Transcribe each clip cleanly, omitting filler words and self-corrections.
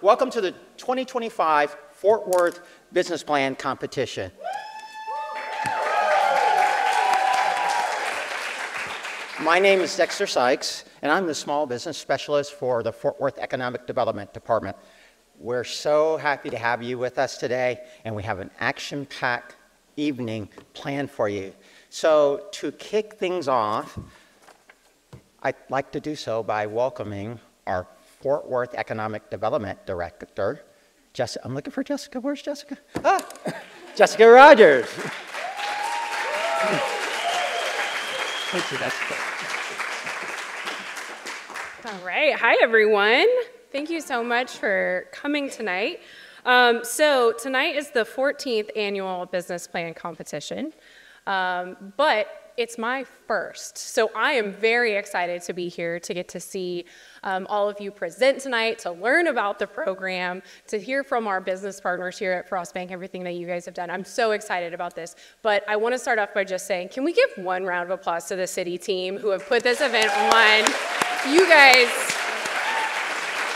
Welcome to the 2025 Fort Worth Business Plan Competition. My name is Dexter Sykes, and I'm the Small Business Specialist for the Fort Worth Economic Development Department. We're so happy to have you with us today, and we have an action-packed evening planned for you. So to kick things off, I'd like to do so by welcoming our Fort Worth Economic Development Director, Jessica. I'm looking for Jessica. Where's Jessica? Ah, Jessica Rogers. Thank you, Jessica. All right. Hi, everyone. Thank you so much for coming tonight. So tonight is the 14th annual business plan competition, but it's my first. So I am very excited to be here to get to see all of you present tonight, to learn about the program, to hear from our business partners here at Frost Bank, everything that you guys have done. I'm so excited about this. But I want to start off by just saying, can we give one round of applause to the city team who have put this event on? You guys,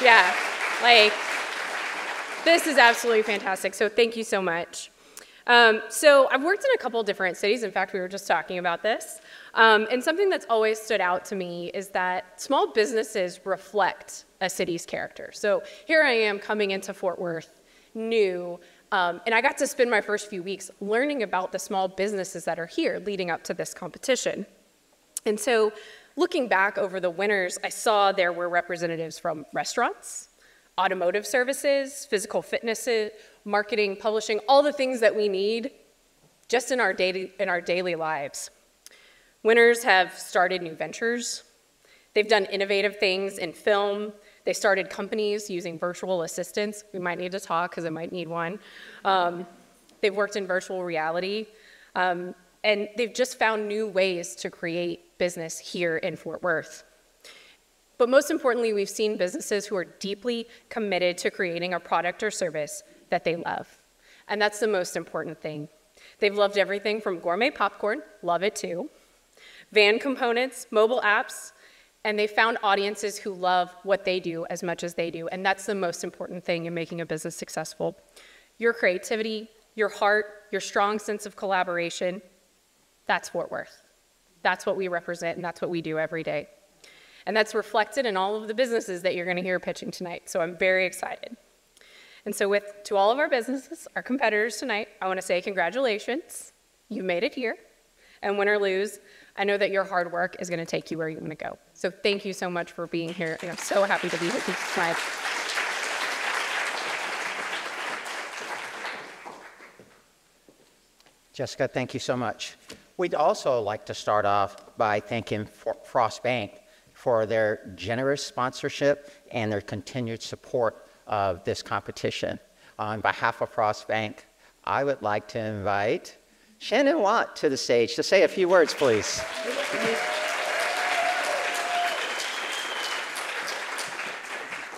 yeah, like, this is absolutely fantastic. So thank you so much. So I've worked in a couple different cities. In fact, we were just talking about this. And something that's always stood out to me is that small businesses reflect a city's character. So here I am coming into Fort Worth new, and I got to spend my first few weeks learning about the small businesses that are here leading up to this competition. And so looking back over the winners, I saw there were representatives from restaurants, automotive services, physical fitness, marketing, publishing, all the things that we need just in our daily lives. Winners have started new ventures. They've done innovative things in film. They started companies using virtual assistants. We might need to talk because I might need one. They've worked in virtual reality. And they've just found new ways to create business here in Fort Worth. But most importantly, we've seen businesses who are deeply committed to creating a product or service that they love. And that's the most important thing. They've loved everything from gourmet popcorn, love it too, van components, mobile apps, and they found audiences who love what they do as much as they do. And that's the most important thing in making a business successful. Your creativity, your heart, your strong sense of collaboration, that's Fort Worth. That's what we represent, and that's what we do every day. And that's reflected in all of the businesses that you're going to hear pitching tonight. So I'm very excited. And so to all of our businesses, our competitors tonight, I want to say congratulations. You made it here. And win or lose, I know that your hard work is going to take you where you want to go. So thank you so much for being here. And I'm so happy to be here tonight. Jessica, thank you so much. We'd also like to start off by thanking Frost Bank for their generous sponsorship and their continued support of this competition. On behalf of Frost Bank, I would like to invite Shannon Watt to the stage to say a few words, please.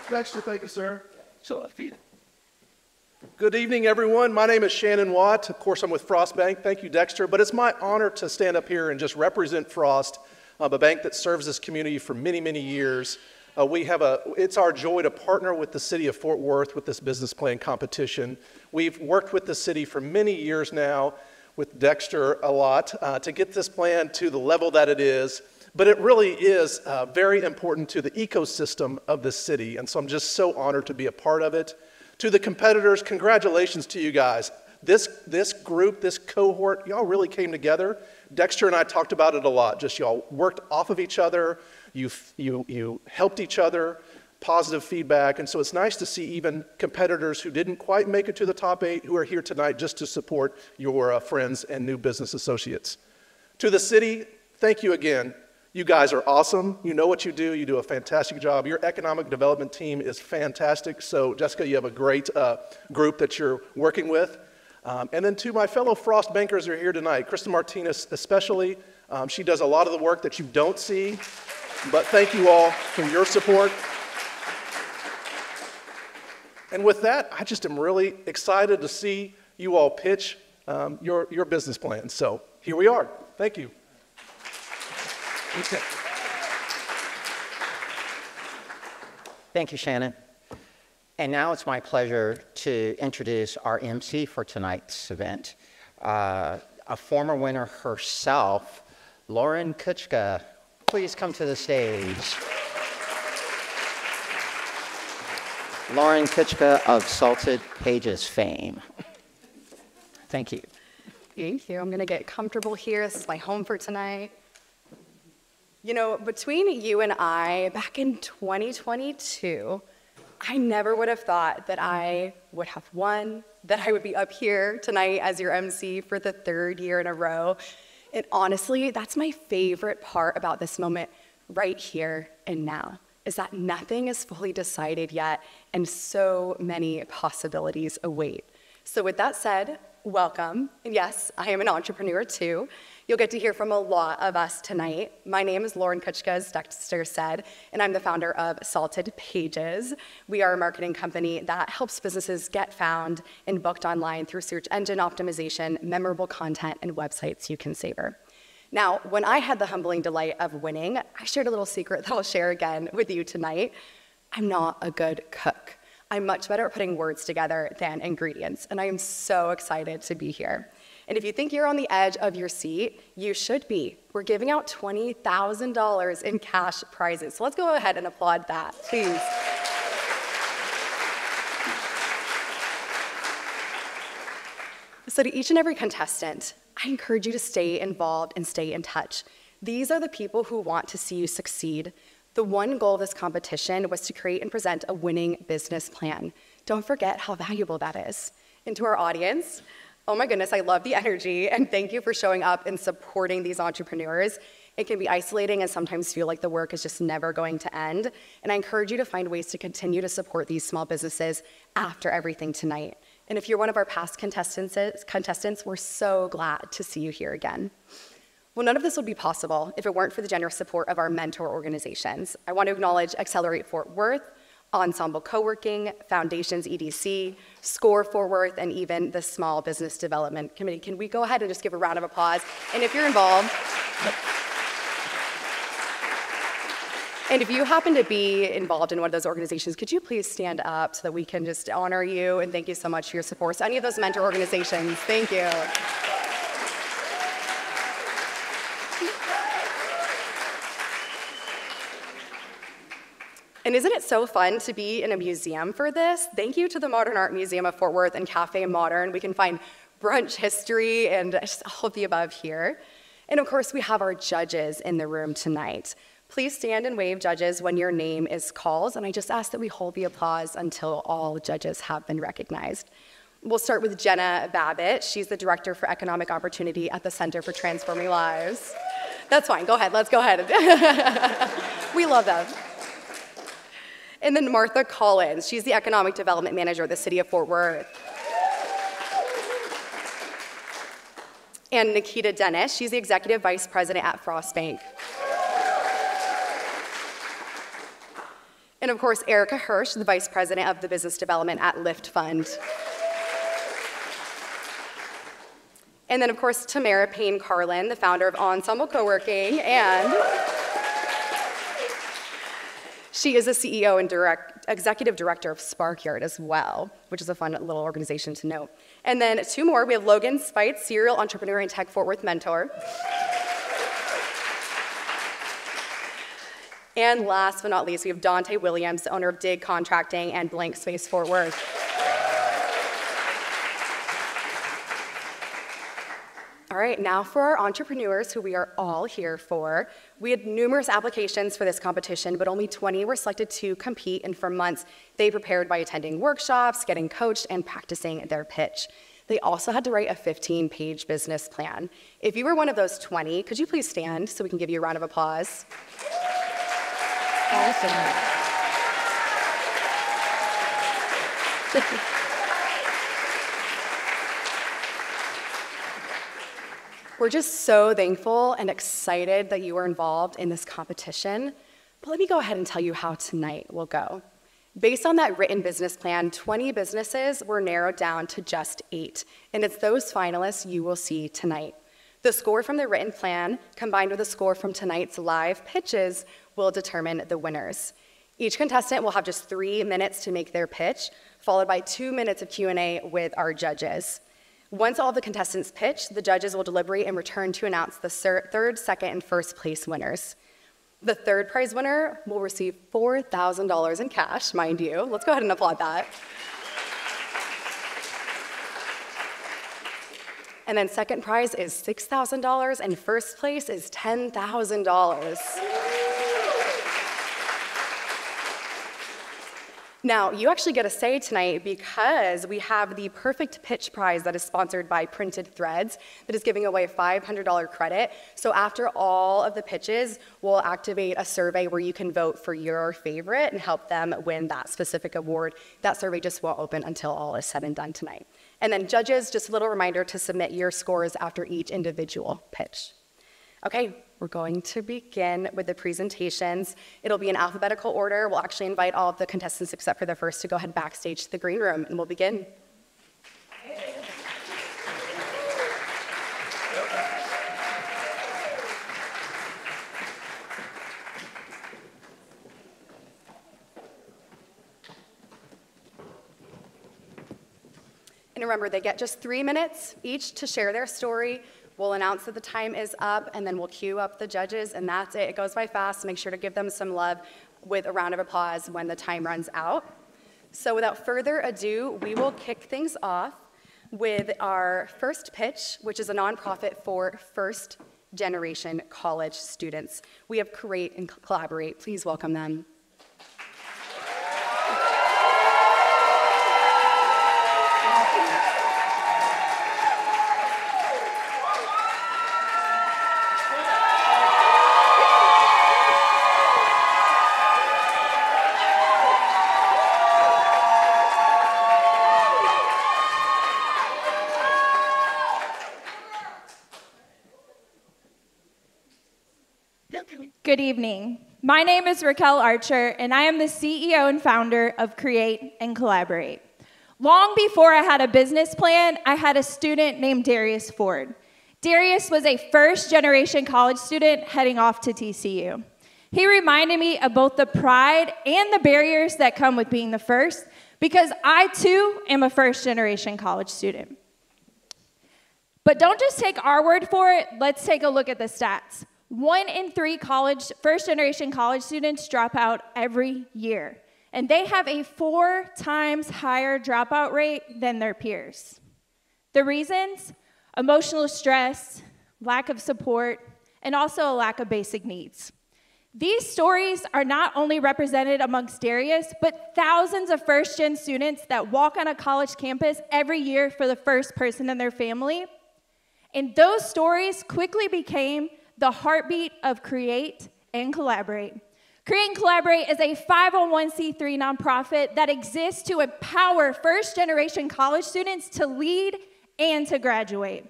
Dexter, thank you, sir. Good evening, everyone. My name is Shannon Watt. Of course, I'm with Frost Bank. Thank you, Dexter. But it's my honor to stand up here and just represent Frost, a bank that serves this community for many, many years. It's our joy to partner with the city of Fort Worth with this business plan competition. We've worked with the city for many years now, with Dexter a lot, to get this plan to the level that it is. But it really is very important to the ecosystem of the city. And so I'm just so honored to be a part of it. To the competitors, congratulations to you guys. This group, this cohort, y'all really came together. Dexter and I talked about it a lot. Just y'all worked off of each other. You helped each other, positive feedback, and so it's nice to see even competitors who didn't quite make it to the top 8 who are here tonight just to support your friends and new business associates. To the city, thank you again. You guys are awesome. You know what you do a fantastic job. Your economic development team is fantastic. So Jessica, you have a great group that you're working with. And then to my fellow Frost bankers who are here tonight, Kristen Martinez especially, she does a lot of the work that you don't see, but thank you all for your support. And with that, I just am really excited to see you all pitch your business plan. So here we are. Thank you. Okay. Thank you, Shannon. And now it's my pleasure to introduce our MC for tonight's event, a former winner herself, Lauren Kuchka. Please come to the stage. Lauren Kuchka of Salted Pages fame. Thank you. Thank you. I'm going to get comfortable here. This is my home for tonight. You know, between you and I, back in 2022, I never would have thought that I would have won, that I would be up here tonight as your MC for the 3rd year in a row. And honestly, that's my favorite part about this moment right here and now, is that nothing is fully decided yet, and so many possibilities await. So with that said, welcome. And yes, I am an entrepreneur too. You'll get to hear from a lot of us tonight. My name is Lauren Kuchka, as Dexter said, and I'm the founder of Salted Pages. We are a marketing company that helps businesses get found and booked online through search engine optimization, memorable content, and websites you can savor. Now, when I had the humbling delight of winning, I shared a little secret that I'll share again with you tonight. I'm not a good cook. I'm much better at putting words together than ingredients, and I am so excited to be here. And if you think you're on the edge of your seat, you should be. We're giving out $20,000 in cash prizes. So let's go ahead and applaud that, please. So to each and every contestant, I encourage you to stay involved and stay in touch. These are the people who want to see you succeed. The one goal of this competition was to create and present a winning business plan. Don't forget how valuable that is. And to our audience, oh my goodness, I love the energy, and thank you for showing up and supporting these entrepreneurs. It can be isolating and sometimes feel like the work is just never going to end. And I encourage you to find ways to continue to support these small businesses after everything tonight. And if you're one of our past contestants, we're so glad to see you here again. Well, none of this would be possible if it weren't for the generous support of our mentor organizations. I want to acknowledge Accelerate Fort Worth, Ensemble Co-working, Foundations EDC, SCORE Fort Worth, and even the Small Business Development Committee. Can we go ahead and just give a round of applause? And if you're involved, and if you happen to be involved in one of those organizations, could you please stand up so that we can just honor you and thank you so much for your support. So any of those mentor organizations, thank you. And isn't it so fun to be in a museum for this? Thank you to the Modern Art Museum of Fort Worth and Cafe Modern. We can find brunch history and just all of the above here. And of course, we have our judges in the room tonight. Please stand and wave, judges, when your name is called. And I just ask that we hold the applause until all judges have been recognized. We'll start with Jenna Babbitt. She's the Director for Economic Opportunity at the Center for Transforming Lives. That's fine, go ahead, let's go ahead. We love them. And then Martha Collins, she's the Economic Development Manager of the City of Fort Worth. And Nikita Dennis, she's the Executive Vice President at Frost Bank. And of course, Erica Hirsch, the Vice President of the Business Development at Lift Fund. And then of course, Tamara Payne Carlin, the founder of Ensemble Co-working, and she is the CEO and Executive Director of Sparkyard as well, which is a fun little organization to note. And then two more, we have Logan Spite, serial entrepreneur and Tech Fort Worth mentor. And last but not least, we have Dante Williams, the owner of Dig Contracting and Blank Space Fort Worth. All right, now for our entrepreneurs, who we are all here for. We had numerous applications for this competition, but only 20 were selected to compete, and for months, they prepared by attending workshops, getting coached, and practicing their pitch. They also had to write a 15-page business plan. If you were one of those 20, could you please stand so we can give you a round of applause? Awesome. We're just so thankful and excited that you were involved in this competition. But let me go ahead and tell you how tonight will go. Based on that written business plan, 20 businesses were narrowed down to just 8, and it's those finalists you will see tonight. The score from the written plan, combined with the score from tonight's live pitches, will determine the winners. Each contestant will have just 3 minutes to make their pitch, followed by 2 minutes of Q&A with our judges. Once all of the contestants pitch, the judges will deliberate and return to announce the third, second, and first place winners. The third prize winner will receive $4,000 in cash, mind you. Let's go ahead and applaud that. And then second prize is $6,000, and first place is $10,000. Now, you actually get a say tonight because we have the Perfect Pitch Prize that is sponsored by Printed Threads that is giving away $500 credit. So after all of the pitches, we'll activate a survey where you can vote for your favorite and help them win that specific award. That survey just won't open until all is said and done tonight. And then judges, just a little reminder to submit your scores after each individual pitch. Okay, we're going to begin with the presentations. It'll be in alphabetical order. We'll actually invite all of the contestants except for the first to go ahead backstage to the green room, and we'll begin. And remember, they get just 3 minutes each to share their story. We'll announce that the time is up, and then we'll queue up the judges, and that's it. It goes by fast. Make sure to give them some love with a round of applause when the time runs out. So without further ado, we will kick things off with our first pitch, which is a nonprofit for first-generation college students. We have Create and Collaborate. Please welcome them. Good evening. My name is Raquel Archer, and I am the CEO and founder of Create and Collaborate. Long before I had a business plan, I had a student named Darius Ford. Darius was a first-generation college student heading off to TCU. He reminded me of both the pride and the barriers that come with being the first, because I, too, am a first-generation college student. But don't just take our word for it. Let's take a look at the stats. 1 in 3 first-generation college students drop out every year, and they have a 4 times higher dropout rate than their peers. The reasons? Emotional stress, lack of support, and also a lack of basic needs. These stories are not only represented amongst Darius, but thousands of first-gen students that walk on a college campus every year for the first person in their family. And those stories quickly became the heartbeat of Create and Collaborate. Create and Collaborate is a 501c3 nonprofit that exists to empower first-generation college students to lead and to graduate.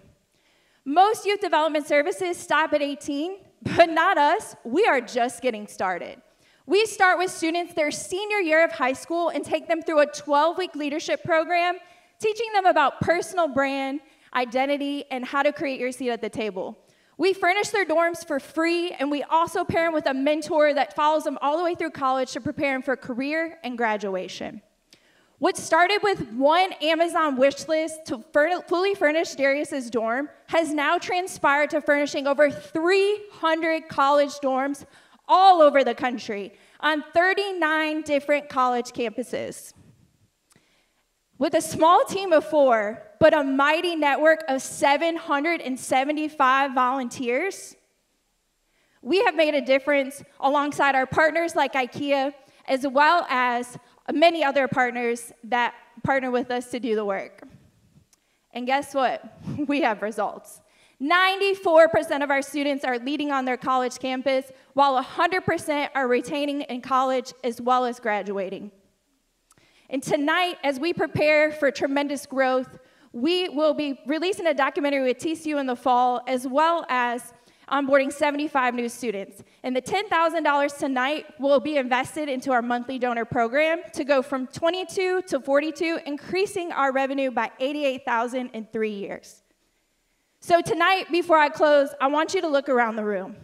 Most youth development services stop at 18, but not us. We are just getting started. We start with students their senior year of high school and take them through a 12-week leadership program, teaching them about personal brand, identity, and how to create your seat at the table. We furnish their dorms for free, and we also pair them with a mentor that follows them all the way through college to prepare them for career and graduation. What started with one Amazon wish list to fully furnish Darius's dorm has now transpired to furnishing over 300 college dorms all over the country on 39 different college campuses. With a small team of 4, but a mighty network of 775 volunteers, we have made a difference alongside our partners like IKEA, as well as many other partners that partner with us to do the work. And guess what? We have results. 94% of our students are leading on their college campus, while 100% are retaining in college as well as graduating. And tonight, as we prepare for tremendous growth, we will be releasing a documentary with TCU in the fall, as well as onboarding 75 new students. And the $10,000 tonight will be invested into our monthly donor program to go from 22 to 42, increasing our revenue by $88,000 in 3 years. So tonight, before I close, I want you to look around the room.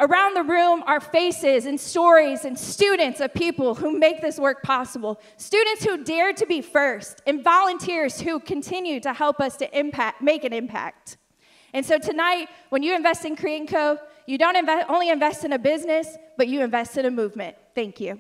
Around the room are faces and stories and students of people who make this work possible. Students who dare to be first, and volunteers who continue to help us to make an impact. And so tonight, when you invest in Create & Co., you don't only invest in a business, but you invest in a movement. Thank you.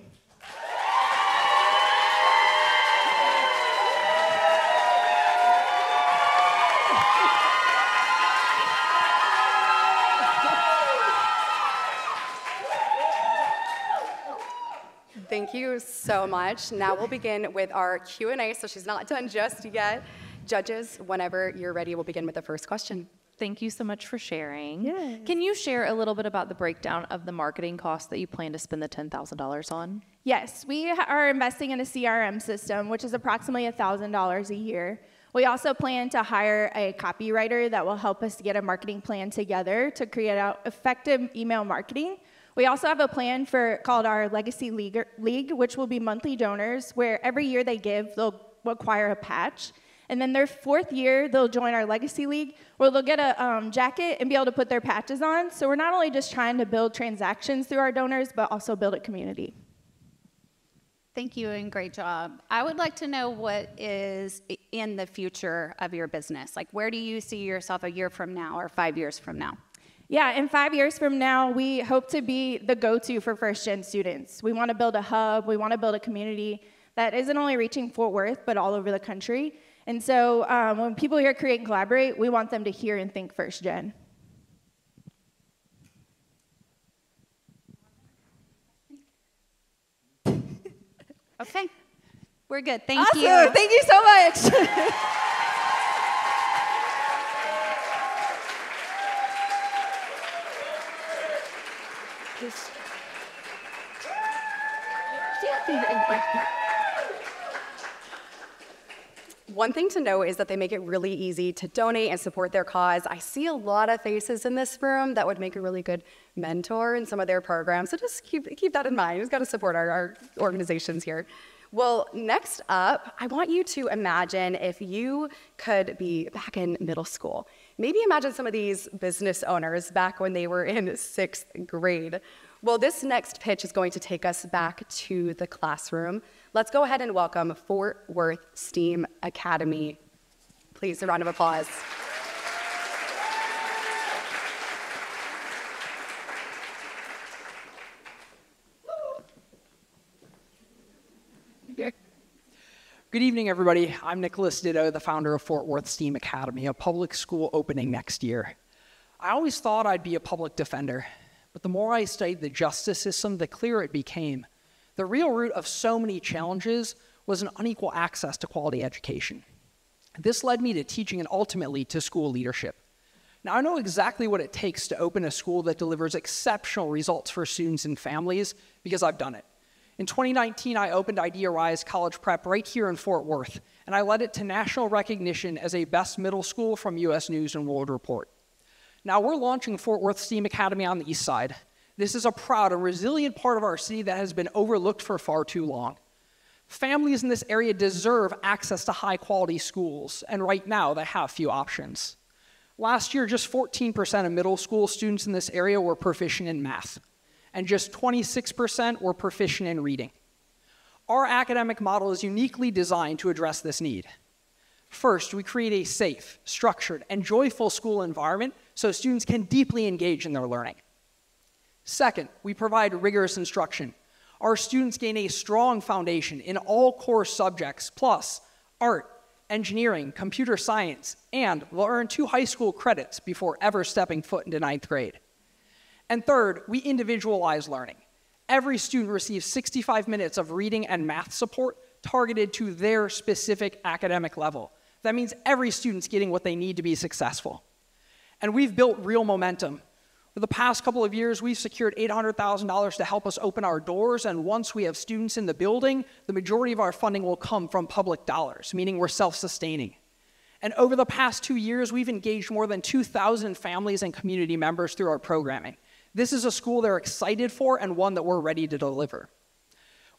Thank you so much. Now we'll begin with our Q&A, so she's not done just yet. Judges, whenever you're ready, we'll begin with the first question. Thank you so much for sharing. Yes. Can you share a little bit about the breakdown of the marketing costs that you plan to spend the $10,000 on? Yes, we are investing in a CRM system, which is approximately $1,000 a year. We also plan to hire a copywriter that will help us to get a marketing plan together to create out effective email marketing. We also have a plan called our Legacy League, which will be monthly donors, where every year they give, they'll acquire a patch. And then their 4th year, they'll join our Legacy League, where they'll get a jacket and be able to put their patches on. So we're not only just trying to build transactions through our donors, but also build a community. Thank you and great job. I would like to know what is in the future of your business. Like, where do you see yourself a year from now or 5 years from now? Yeah, in 5 years from now, we hope to be the go-to for first-gen students. We want to build a hub. We want to build a community that isn't only reaching Fort Worth, but all over the country. And so when people hear Create and Collaborate, we want them to hear and think first-gen. Okay, we're good. Thank you. Awesome. Thank you so much. One thing to know is that they make it really easy to donate and support their cause. I see a lot of faces in this room that would make a really good mentor in some of their programs, so just keep that in mind. We've got to support our organizations here. Well, next up, I want you to imagine if you could be back in middle school. Maybe imagine some of these business owners back when they were in 6th grade. Well, this next pitch is going to take us back to the classroom. Let's go ahead and welcome Fort Worth STEAM Academy. Please, a round of applause. Good evening, everybody. I'm Nicholas Ditto, the founder of Fort Worth STEAM Academy, a public school opening next year. I always thought I'd be a public defender, but the more I studied the justice system, the clearer it became. The real root of so many challenges was an unequal access to quality education. This led me to teaching and ultimately to school leadership. Now, I know exactly what it takes to open a school that delivers exceptional results for students and families because I've done it. In 2019, I opened Idea Rise College Prep right here in Fort Worth, and I led it to national recognition as a best middle school from US News and World Report. Now, we're launching Fort Worth STEAM Academy on the east side. This is a proud and resilient part of our city that has been overlooked for far too long. Families in this area deserve access to high-quality schools, and right now, they have few options. Last year, just 14% of middle school students in this area were proficient in math, and just 26% were proficient in reading. Our academic model is uniquely designed to address this need. First, we create a safe, structured, and joyful school environment so students can deeply engage in their learning. Second, we provide rigorous instruction. Our students gain a strong foundation in all core subjects, plus art, engineering, computer science, and will earn 2 high school credits before ever stepping foot into 9th grade. And third, we individualize learning. Every student receives 65 minutes of reading and math support targeted to their specific academic level. That means every student's getting what they need to be successful. And we've built real momentum. For the past couple of years, we've secured $800,000 to help us open our doors, and once we have students in the building, the majority of our funding will come from public dollars, meaning we're self-sustaining. And over the past 2 years, we've engaged more than 2,000 families and community members through our programming. This is a school they're excited for and one that we're ready to deliver.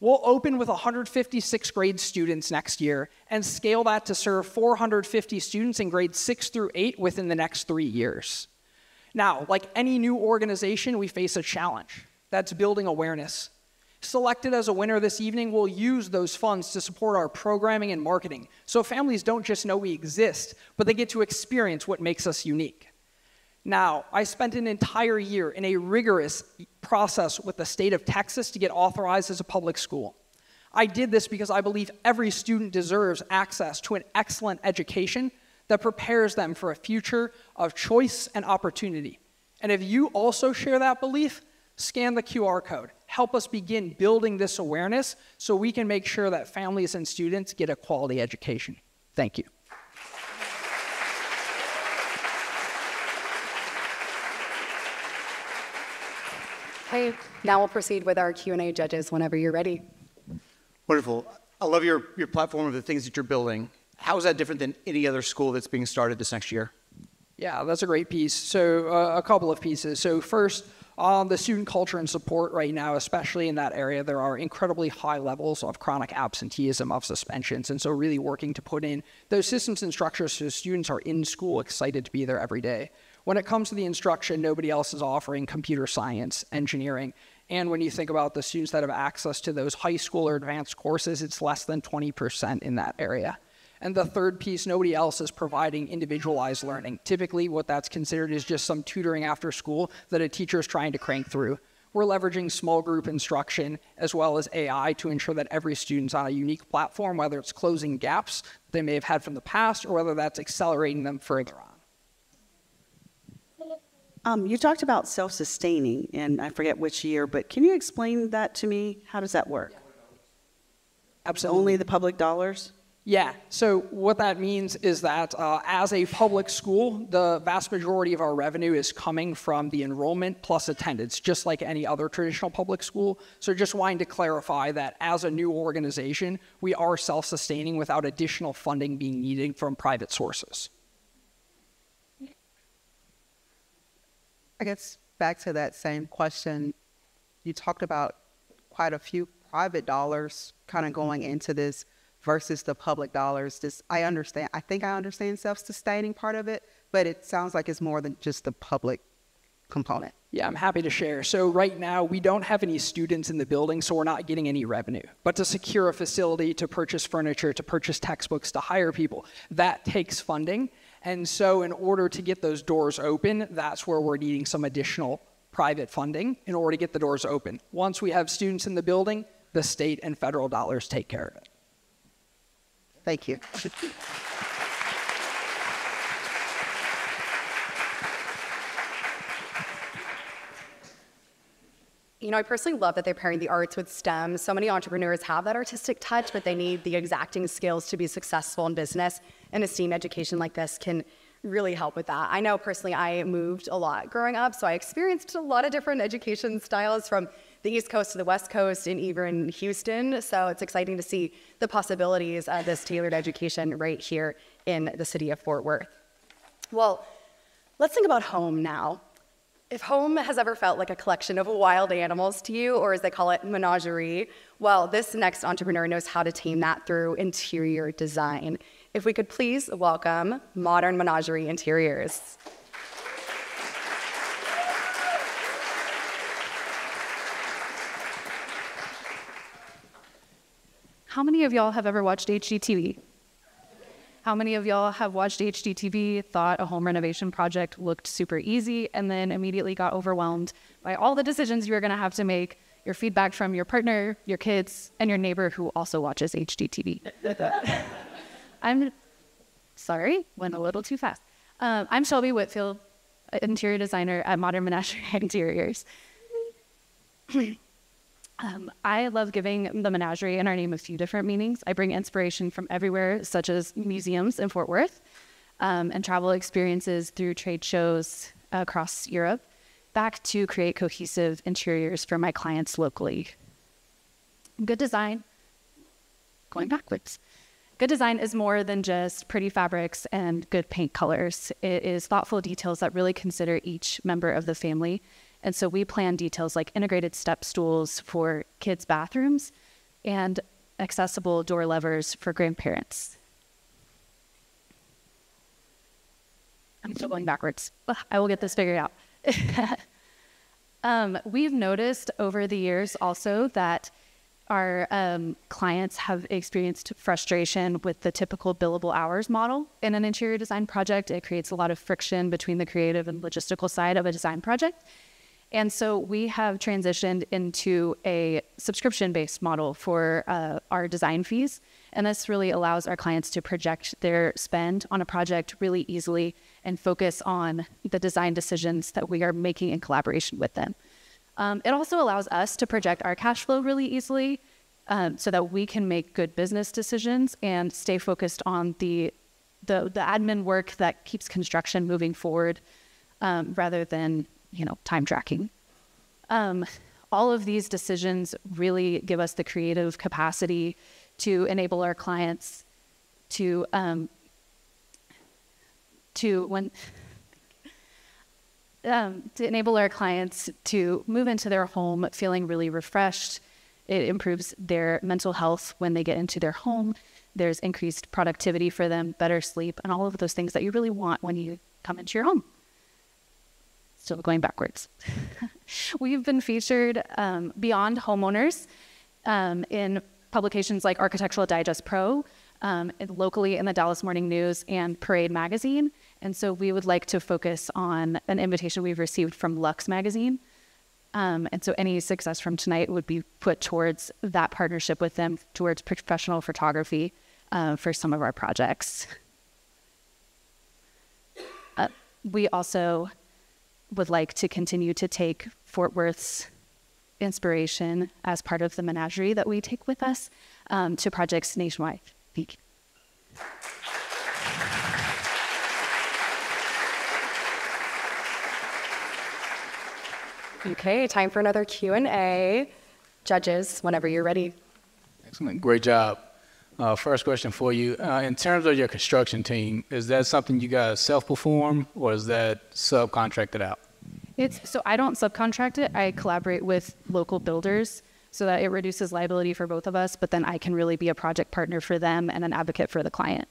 We'll open with 150 6th grade students next year and scale that to serve 450 students in grades 6 through 8 within the next 3 years. Now, like any new organization, we face a challenge. That's building awareness. Selected as a winner this evening, we'll use those funds to support our programming and marketing, so families don't just know we exist, but they get to experience what makes us unique. Now, I spent an entire year in a rigorous process with the state of Texas to get authorized as a public school. I did this because I believe every student deserves access to an excellent education that prepares them for a future of choice and opportunity. And if you also share that belief, scan the QR code. Help us begin building this awareness so we can make sure that families and students get a quality education. Thank you. Okay, now we'll proceed with our Q&A judges whenever you're ready. Wonderful. I love your platform of the things that you're building. How is that different than any other school that's being started this next year? Yeah, that's a great piece. So a couple of pieces. So first, on the student culture and support right now, especially in that area, there are incredibly high levels of chronic absenteeism, of suspensions. And so really working to put in those systems and structures so students are in school excited to be there every day. When it comes to the instruction, nobody else is offering computer science, engineering. And when you think about the students that have access to those high school or advanced courses, it's less than 20% in that area. And the third piece, nobody else is providing individualized learning. Typically, what that's considered is just some tutoring after school that a teacher is trying to crank through. We're leveraging small group instruction as well as AI to ensure that every student's on a unique platform, whether it's closing gaps they may have had from the past or whether that's accelerating them further on. You talked about self-sustaining, and I forget which year, but can you explain that to me? How does that work? Absolutely. Only the public dollars? Yeah, so what that means is that as a public school, the vast majority of our revenue is coming from the enrollment plus attendance, just like any other traditional public school. So just wanting to clarify that as a new organization, we are self-sustaining without additional funding being needed from private sources. I guess back to that same question, you talked about quite a few private dollars kind of going into this versus the public dollars. I think I understand self-sustaining part of it, but it sounds like it's more than just the public component. Yeah, I'm happy to share. So right now, we don't have any students in the building, so we're not getting any revenue. But to secure a facility, to purchase furniture, to purchase textbooks, to hire people, that takes funding. And so in order to get those doors open, that's where we're needing some additional private funding in order to get the doors open. Once we have students in the building, the state and federal dollars take care of it. Thank you. You know, I personally love that they're pairing the arts with STEM. So many entrepreneurs have that artistic touch, but they need the exacting skills to be successful in business. And a STEAM education like this can really help with that. I know personally I moved a lot growing up, so I experienced a lot of different education styles from the East Coast to the West Coast and even Houston. So it's exciting to see the possibilities of this tailored education right here in the city of Fort Worth. Well, let's think about home now. If home has ever felt like a collection of wild animals to you, or as they call it, menagerie, well, this next entrepreneur knows how to tame that through interior design. If we could please welcome Modern Menagerie Interiors. How many of y'all have ever watched HGTV? How many of y'all have watched HGTV, thought a home renovation project looked super easy, and then immediately got overwhelmed by all the decisions you were gonna have to make, your feedback from your partner, your kids, and your neighbor who also watches HGTV? I'm sorry, went a little too fast. I'm Shelby Whitfield, interior designer at Modern Menagerie Interiors. I love giving the menagerie and our name a few different meanings. I bring inspiration from everywhere, such as museums in Fort Worth, and travel experiences through trade shows across Europe, back to create cohesive interiors for my clients locally. Good design, going backwards. Good design is more than just pretty fabrics and good paint colors. It is thoughtful details that really consider each member of the family. And so we plan details like integrated step stools for kids' bathrooms and accessible door levers for grandparents. I'm still going backwards. Ugh, I will get this figured out. We've noticed over the years also that our clients have experienced frustration with the typical billable hours model in an interior design project. It creates a lot of friction between the creative and logistical side of a design project. And so we have transitioned into a subscription-based model for our design fees. And this really allows our clients to project their spend on a project really easily and focus on the design decisions that we are making in collaboration with them. It also allows us to project our cash flow really easily so that we can make good business decisions and stay focused on the admin work that keeps construction moving forward rather than time tracking. All of these decisions really give us the creative capacity to enable our clients to enable our clients to move into their home feeling really refreshed. It improves their mental health when they get into their home. There's increased productivity for them, better sleep, and all of those things that you really want when you come into your home. Still going backwards. We've been featured beyond homeowners in publications like Architectural Digest Pro, locally in the Dallas Morning News and Parade Magazine. And so we would like to focus on an invitation we've received from Lux Magazine. And so any success from tonight would be put towards that partnership with them, towards professional photography for some of our projects. We also would like to continue to take Fort Worth's inspiration as part of the menagerie that we take with us to projects nationwide. Thank you. Okay, time for another Q&A. Judges, whenever you're ready. Excellent, great job. First question for you. In terms of your construction team, is that something you guys self-perform or is that subcontracted out? So I don't subcontract it. I collaborate with local builders so that it reduces liability for both of us, but then I can really be a project partner for them and an advocate for the client.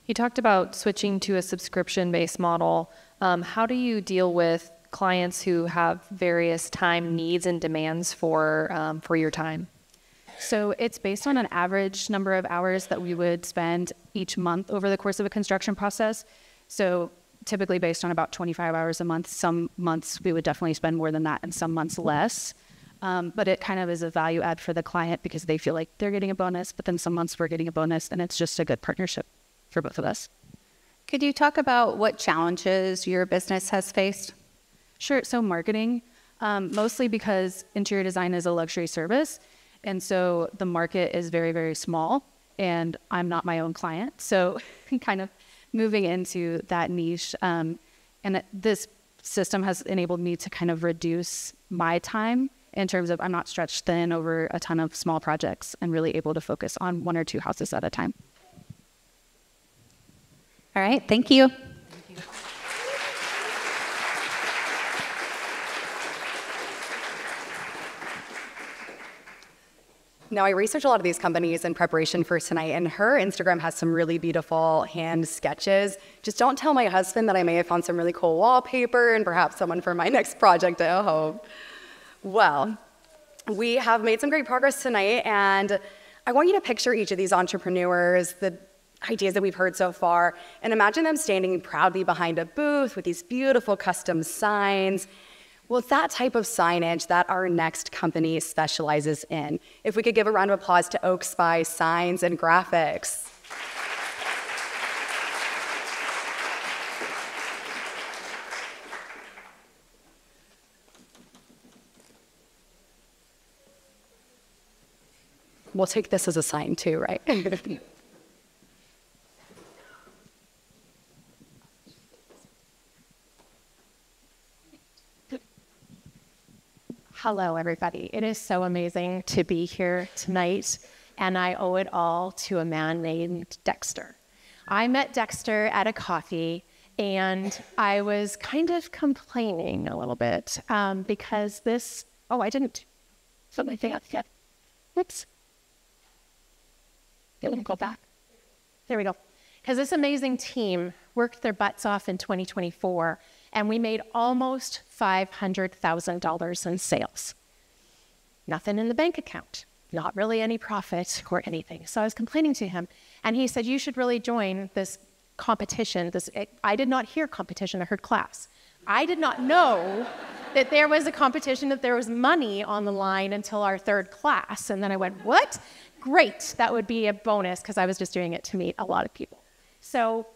You talked about switching to a subscription-based model. How do you deal with clients who have various time needs and demands for your time? So it's based on an average number of hours that we would spend each month over the course of a construction process. So typically based on about 25 hours a month. Some months we would definitely spend more than that and some months less. But it kind of is a value add for the client because they feel like they're getting a bonus, but then some months we're getting a bonus, and it's just a good partnership for both of us. Could you talk about what challenges your business has faced? Sure. So marketing, mostly because interior design is a luxury service. And so the market is very, very small, and I'm not my own client. So kind of moving into that niche. This system has enabled me to kind of reduce my time in terms of I'm not stretched thin over a ton of small projects and really able to focus on 1 or 2 houses at a time. All right, thank you. Now, I researched a lot of these companies in preparation for tonight, and her Instagram has some really beautiful hand sketches. Just don't tell my husband that I may have found some really cool wallpaper and perhaps someone for my next project at home. Well, we have made some great progress tonight, and I want you to picture each of these entrepreneurs, the ideas that we've heard so far, and imagine them standing proudly behind a booth with these beautiful custom signs. Well, it's that type of signage that our next company specializes in. If we could give a round of applause to Oak Spy Signs and Graphics. We'll take this as a sign too, right? Hello, everybody. It is so amazing to be here tonight, and I owe it all to a man named Dexter. I met Dexter at a coffee, and I was kind of complaining a little bit because this, oh, I didn't put my thing out yet. Whoops. Let me go back. There we go. Because this amazing team worked their butts off in 2024, and we made almost $500,000 in sales. Nothing in the bank account, not really any profit or anything. So I was complaining to him, and he said, you should really join this competition. I did not hear competition, I heard class. I did not know that there was a competition, that there was money on the line until our third class. And then I went, what? Great, that would be a bonus, because I was just doing it to meet a lot of people. So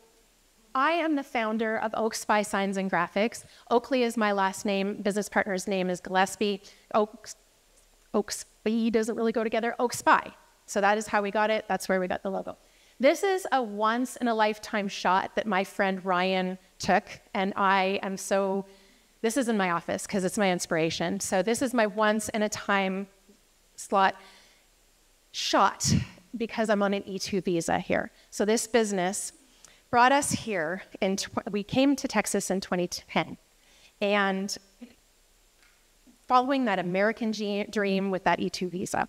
I am the founder of Oak Spy Signs and Graphics. Oakley is my last name. Business partner's name is Gillespie. Oak Spy doesn't really go together. Oak Spy. So that is how we got it. That's where we got the logo. This is a once-in-a-lifetime shot that my friend Ryan took, and this is in my office because it's my inspiration. So this is my once-in-a-time slot shot because I'm on an E2 visa here. So this business brought us here. We came to Texas in 2010. And following that American dream with that E2 visa.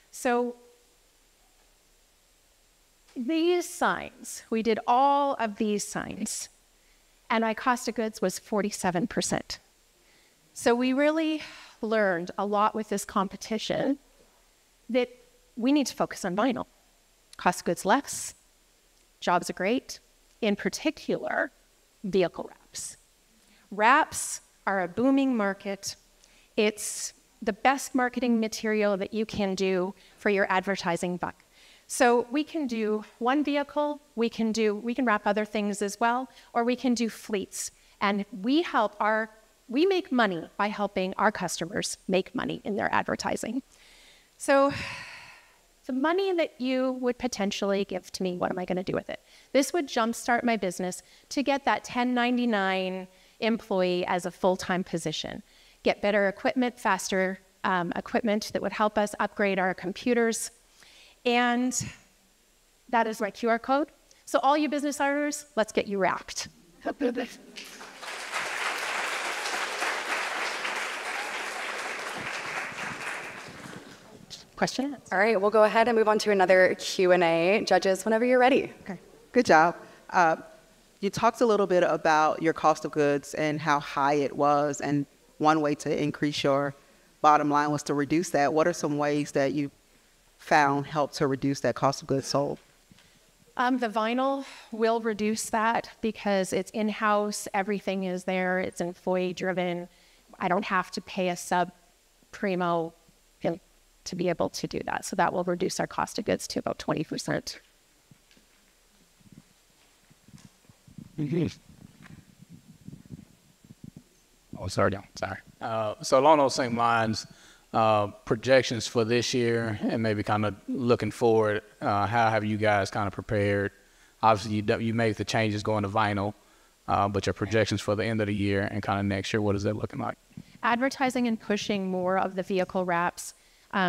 So these signs, we did all of these signs, and my cost of goods was 47%. So we really learned a lot with this competition that we need to focus on vinyl. Cost of goods less, jobs are great. In particular, vehicle wraps. Wraps are a booming market. It's the best marketing material that you can do for your advertising buck. So we can do one vehicle, we can wrap other things as well, or we can do fleets. And we make money by helping our customers make money in their advertising. So the money that you would potentially give to me, what am I going to do with it? This would jumpstart my business to get that 1099 employee as a full-time position, get better equipment, faster equipment that would help us upgrade our computers. And that is my QR code. So all you business owners, let's get you wrapped. Question? All right, we'll go ahead and move on to another Q&A. Judges, whenever you're ready. Okay, good job. You talked a little bit about your cost of goods and how high it was, and one way to increase your bottom line was to reduce that. What are some ways that you found help to reduce that cost of goods sold? The vinyl will reduce that because it's in-house, everything is there, it's employee-driven. I don't have to pay a sub-primo to be able to do that. So that will reduce our cost of goods to about 20%. Oh, sorry. So along those same lines, projections for this year and maybe kind of looking forward, how have you guys kind of prepared? Obviously, you make the changes going to vinyl, but your projections for the end of the year and kind of next year, what is that looking like? Advertising and pushing more of the vehicle wraps,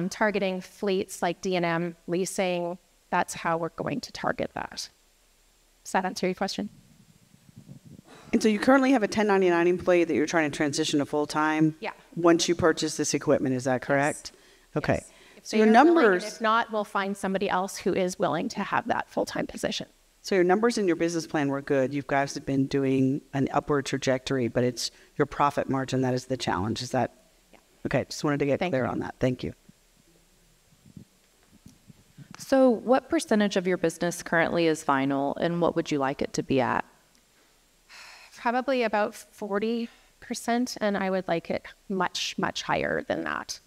targeting fleets like D&M, leasing, that's how we're going to target that. Does that answer your question? And so you currently have a 1099 employee that you're trying to transition to full-time? Yeah. Once you purchase this equipment, is that correct? Yes. Okay. Yes. So your numbers... If not, we'll find somebody else who is willing to have that full-time position. So your numbers in your business plan were good. You guys have been doing an upward trajectory, but it's your profit margin that is the challenge. Is that... Yeah. Okay, just wanted to get clear on that. Thank you. So what percentage of your business currently is vinyl, and what would you like it to be at? Probably about 40%. 8%, and I would like it much, much higher than that.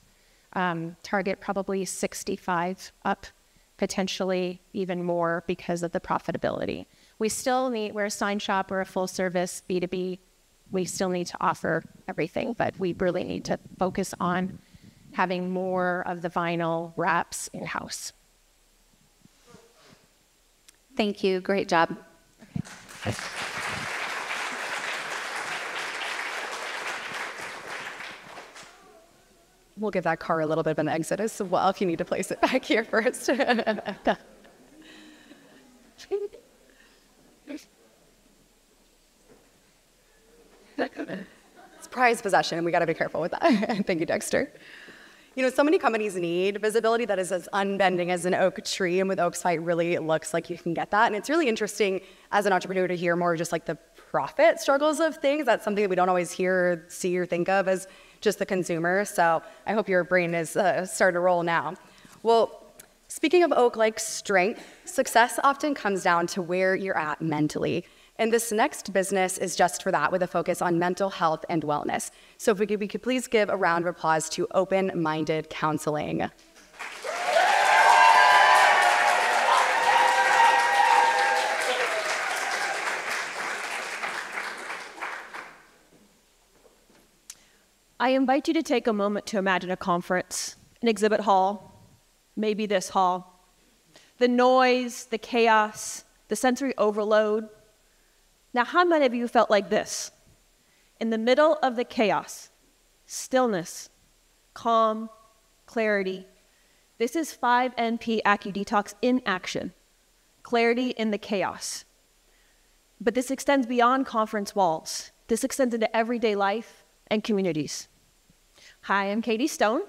Target probably 65 up, potentially even more because of the profitability. We still need, we're a sign shop, we're a full service B2B. We still need to offer everything, but we really need to focus on having more of the vinyl wraps in-house. Thank you. Great job. Okay. We'll give that car a little bit of an exit as well if you need to place it back here first. It's prized possession, and we got to be careful with that. Thank you, Dexter. You know, so many companies need visibility that is as unbending as an oak tree, and with Oak Site really it looks like you can get that. And it's really interesting as an entrepreneur to hear more just like the profit struggles of things. That's something that we don't always hear, see, or think of as just the consumer. So I hope your brain is starting to roll now. Well, speaking of oak-like strength, success often comes down to where you're at mentally. And this next business is just for that, with a focus on mental health and wellness. So if we could please give a round of applause to Open-Minded Counseling. I invite you to take a moment to imagine a conference, an exhibit hall, maybe this hall. The noise, the chaos, the sensory overload. Now, how many of you felt like this? In the middle of the chaos, stillness, calm, clarity. This is 5NP AccuDetox in action. Clarity in the chaos. But this extends beyond conference walls. This extends into everyday life and communities. Hi, I'm Katie Stone.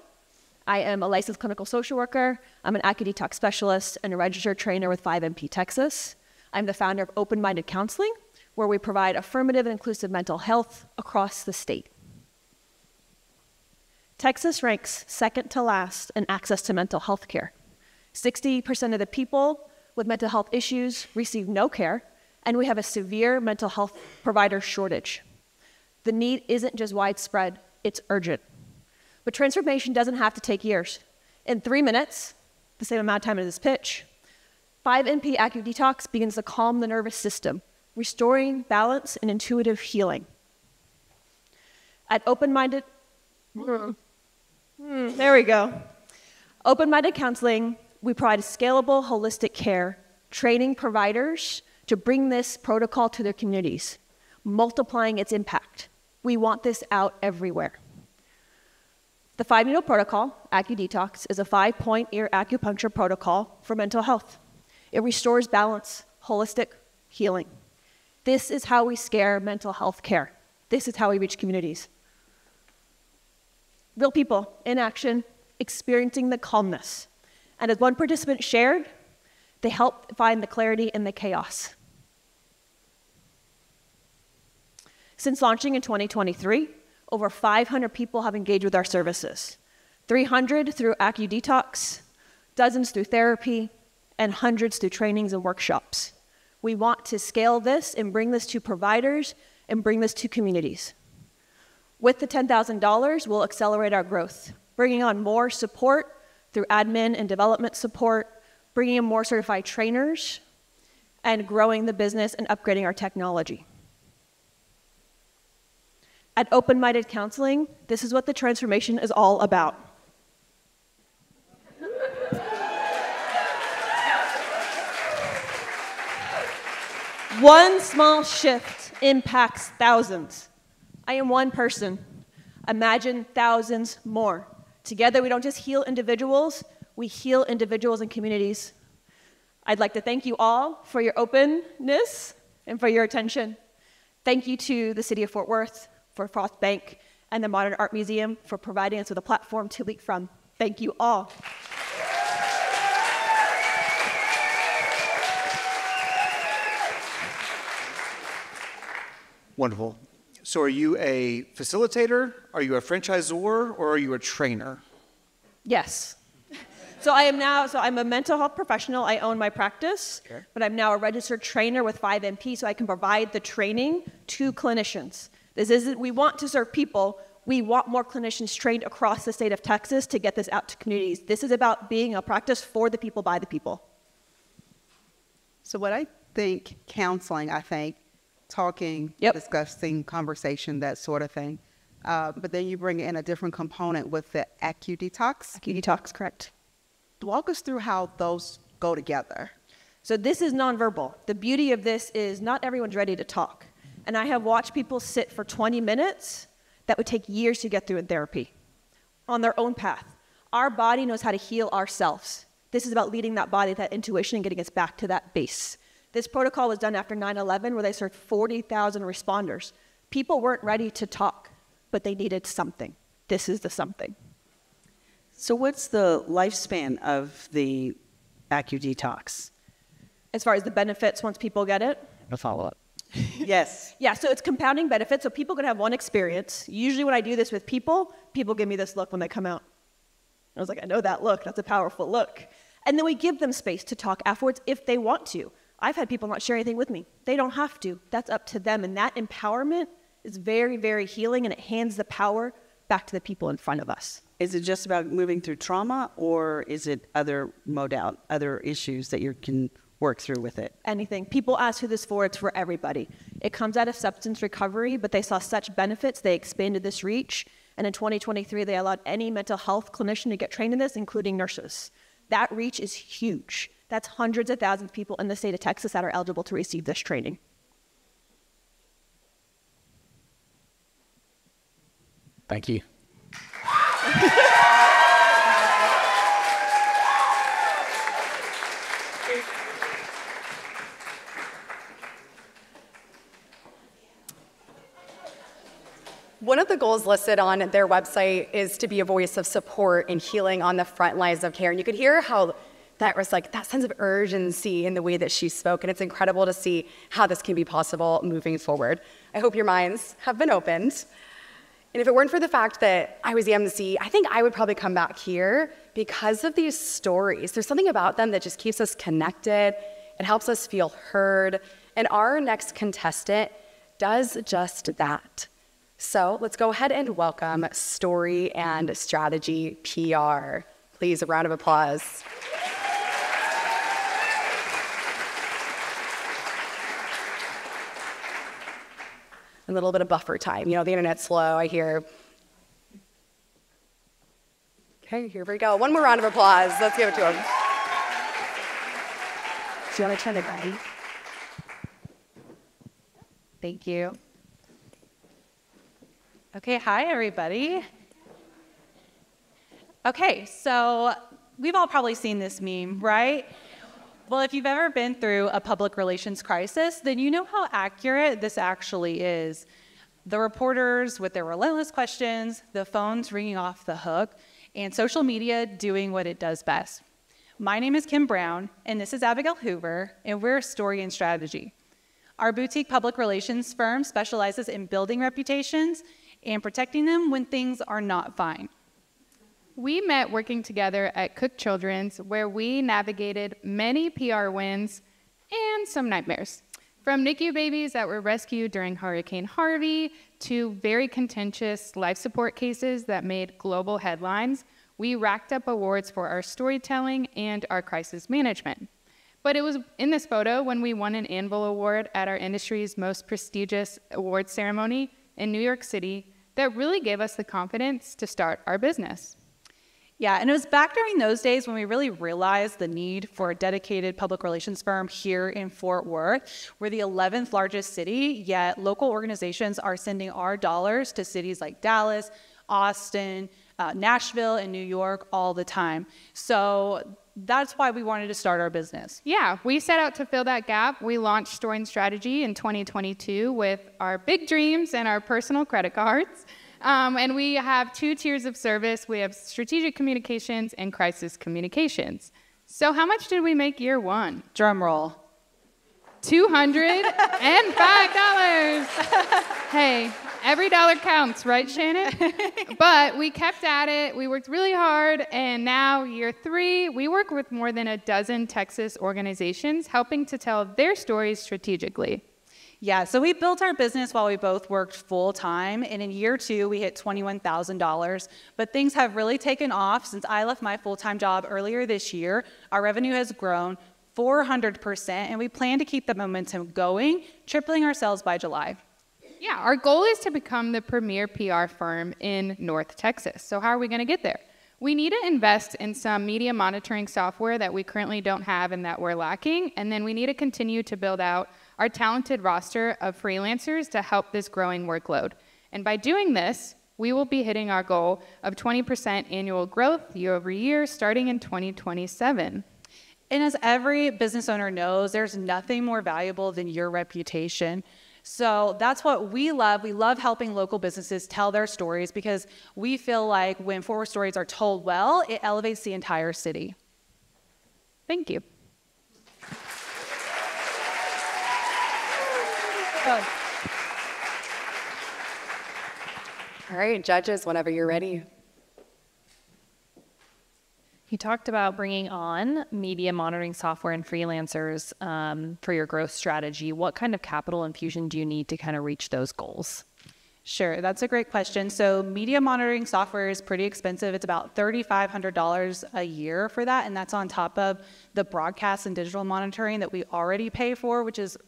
I am a licensed clinical social worker. I'm an AccuDetox specialist and a registered trainer with 5NP Texas. I'm the founder of Open-Minded Counseling, where we provide affirmative and inclusive mental health across the state. Texas ranks second to last in access to mental health care. 60% of the people with mental health issues receive no care, and we have a severe mental health provider shortage. The need isn't just widespread, it's urgent. But transformation doesn't have to take years. In 3 minutes, the same amount of time as this pitch, 5NP AccuDetox begins to calm the nervous system, restoring balance and intuitive healing. At Open-Minded, there we go. Open-Minded Counseling, we provide scalable, holistic care, training providers to bring this protocol to their communities, multiplying its impact. We want this out everywhere. The 5-needle protocol, AccuDetox, is a 5-point ear acupuncture protocol for mental health. It restores balance, holistic healing. This is how we scale mental health care. This is how we reach communities. Real people in action, experiencing the calmness. And as one participant shared, they help find the clarity in the chaos. Since launching in 2023, over 500 people have engaged with our services. 300 through AccuDetox, dozens through therapy, and hundreds through trainings and workshops. We want to scale this and bring this to providers and bring this to communities. With the $10,000, we'll accelerate our growth, bringing on more support through admin and development support, bringing in more certified trainers, and growing the business and upgrading our technology. At Open-Minded Counseling, this is what the transformation is all about. One small shift impacts thousands. I am one person. Imagine thousands more. Together, we don't just heal individuals, we heal individuals and communities. I'd like to thank you all for your openness and for your attention. Thank you to the City of Fort Worth, for Frost Bank, and the Modern Art Museum for providing us with a platform to leap from. Thank you all. Wonderful. So are you a facilitator, are you a franchisor, or are you a trainer? Yes. I'm a mental health professional. I own my practice, but I'm now a registered trainer with 5NP, so I can provide the training to clinicians. This isn't, we want to serve people. We want more clinicians trained across the state of Texas to get this out to communities. This is about being a practice for the people, by the people. So what I think, counseling, talking, discussing, conversation, that sort of thing. But then you bring in a different component with the AccuDetox. AccuDetox, correct. Walk us through how those go together. So this is nonverbal. The beauty of this is not everyone's ready to talk. And I have watched people sit for 20 minutes that would take years to get through in therapy on their own path. Our body knows how to heal ourselves. This is about leading that body, that intuition, and getting us back to that base. This protocol was done after 9/11, where they served 40,000 responders. People weren't ready to talk, but they needed something. This is the something. So what's the lifespan of the AccuDetox? As far as the benefits, once people get it? A follow-up. Yes. Yeah, so it's compounding benefits. So people can have one experience. Usually when I do this with people give me this look when they come out. I was like, I know that look. That's a powerful look. And then we give them space to talk afterwards if they want to. I've had people not share anything with me. They don't have to. That's up to them. And that empowerment is very, very healing, and it hands the power back to the people in front of us. Is it just about moving through trauma, or is it other issues that you can work through with it? Anything. People ask who this for. It's for everybody. It comes out of substance recovery, but they saw such benefits, they expanded this reach. And in 2023, they allowed any mental health clinician to get trained in this, including nurses. That reach is huge. That's hundreds of thousands of people in the state of Texas that are eligible to receive this training. Thank you. One of the goals listed on their website is to be a voice of support and healing on the front lines of care. And you could hear how that was like that sense of urgency in the way that she spoke. And it's incredible to see how this can be possible moving forward. I hope your minds have been opened. And if it weren't for the fact that I was the MC, I think I would probably come back here because of these stories. There's something about them that just keeps us connected. It helps us feel heard. And our next contestant does just that. So let's go ahead and welcome Story and Strategy PR. Please, a round of applause. A little bit of buffer time. You know, the internet's slow, I hear. Okay, here we go. One more round of applause. Let's give it to him. Do you want to turn the guy? Thank you. Okay, hi everybody. Okay, so we've all probably seen this meme, right? Well, if you've ever been through a public relations crisis, then you know how accurate this actually is. The reporters with their relentless questions, the phones ringing off the hook, and social media doing what it does best. My name is Kim Brown, and this is Abigail Hoover, and we're Story and Strategy. Our boutique public relations firm specializes in building reputations and protecting them when things are not fine. We met working together at Cook Children's, where we navigated many PR wins and some nightmares. From NICU babies that were rescued during Hurricane Harvey to very contentious life support cases that made global headlines, we racked up awards for our storytelling and our crisis management. But it was in this photo when we won an Anvil Award at our industry's most prestigious award ceremony in New York City that really gave us the confidence to start our business. Yeah, and it was back during those days when we really realized the need for a dedicated public relations firm here in Fort Worth. We're the 11th largest city, yet local organizations are sending our dollars to cities like Dallas, Austin, Nashville, and New York all the time. So that's why we wanted to start our business. Yeah, we set out to fill that gap. We launched Story and Strategy in 2022 with our big dreams and our personal credit cards. And we have 2 tiers of service. We have strategic communications and crisis communications. So how much did we make year 1? Drum roll. $205. Hey, every dollar counts, right, Shannon? But we kept at it. We worked really hard. And now, year 3, we work with more than a dozen Texas organizations helping to tell their stories strategically. Yeah, so we built our business while we both worked full time, and in year 2, we hit $21,000. But things have really taken off since I left my full-time job earlier this year. Our revenue has grown 400%, and we plan to keep the momentum going, tripling our sales by July. Yeah, our goal is to become the premier PR firm in North Texas. So how are we going to get there? We need to invest in some media monitoring software that we currently don't have and that we're lacking, and then we need to continue to build out our talented roster of freelancers to help this growing workload. And by doing this, we will be hitting our goal of 20% annual growth year over year starting in 2027. And as every business owner knows, there's nothing more valuable than your reputation. So that's what we love. We love helping local businesses tell their stories because we feel like when Fort Worth stories are told well, it elevates the entire city. Thank you. All right, judges, whenever you're ready. You talked about bringing on media monitoring software and freelancers for your growth strategy. What kind of capital infusion do you need to kind of reach those goals? Sure, that's a great question. So media monitoring software is pretty expensive. It's about $3,500 a year for that, and that's on top of the broadcast and digital monitoring that we already pay for, which is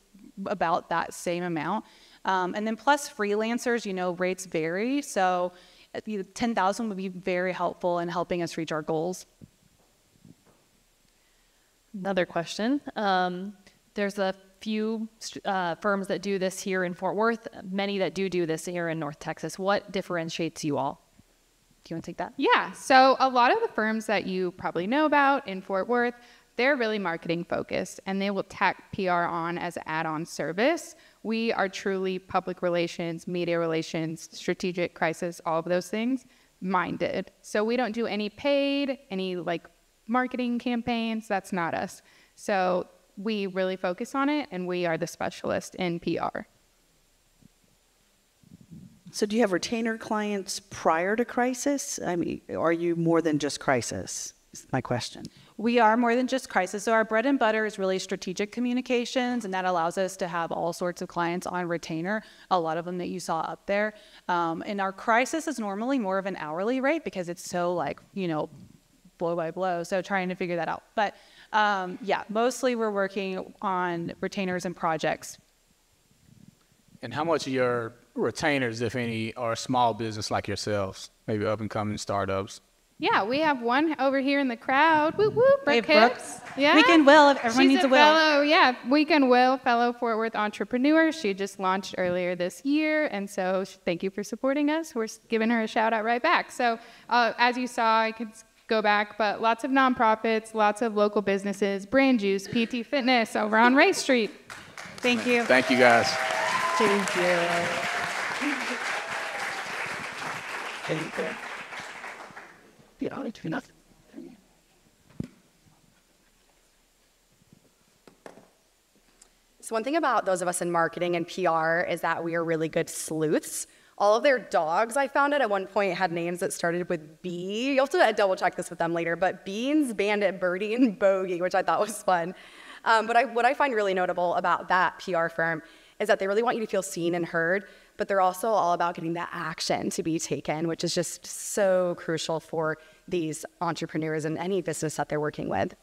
about that same amount. And then plus freelancers, you know, rates vary. So $10,000 would be very helpful in helping us reach our goals. Another question. There's a few firms that do this here in Fort Worth, many that do this here in North Texas. What differentiates you all? Do you want to take that? Yeah, so a lot of the firms that you probably know about in Fort Worth, they're really marketing focused and they will tack PR on as an add-on service. We are truly public relations, media relations, strategic crisis, all of those things minded. So we don't do any paid, any like marketing campaigns. That's not us. So we really focus on it and we are the specialist in PR. So do you have retainer clients prior to crisis? I mean, are you more than just crisis? Is my question. We are more than just crisis. So our bread and butter is really strategic communications, and that allows us to have all sorts of clients on retainer, a lot of them that you saw up there. And our crisis is normally more of an hourly rate because it's so like, you know, blow by blow. So trying to figure that out. But yeah, mostly we're working on retainers and projects. And how much of your retainers, if any, are small business like yourselves, maybe up and coming startups? Yeah, we have one over here in the crowd. Whoop, whoop, Brooke Hicks. Yeah. Weekend Will, if everyone She's needs a Will. Fellow, yeah, Weekend Will, fellow Fort Worth entrepreneur. She just launched earlier this year, and so thank you for supporting us. We're giving her a shout out right back. So as you saw, I could go back, but lots of nonprofits, lots of local businesses, Brand Juice, PT Fitness over on Ray Street. Thank you. Thank you, guys. Thank you. Thank you. So one thing about those of us in marketing and PR is that we are really good sleuths. All of their dogs, I found it at one point, had names that started with B. You'll have to double check this with them later, but Beans, Bandit, Birdie, and Bogey, which I thought was fun. But what I find really notable about that PR firm is that they really want you to feel seen and heard, but they're also all about getting that action to be taken, which is just so crucial for these entrepreneurs and any business that they're working with.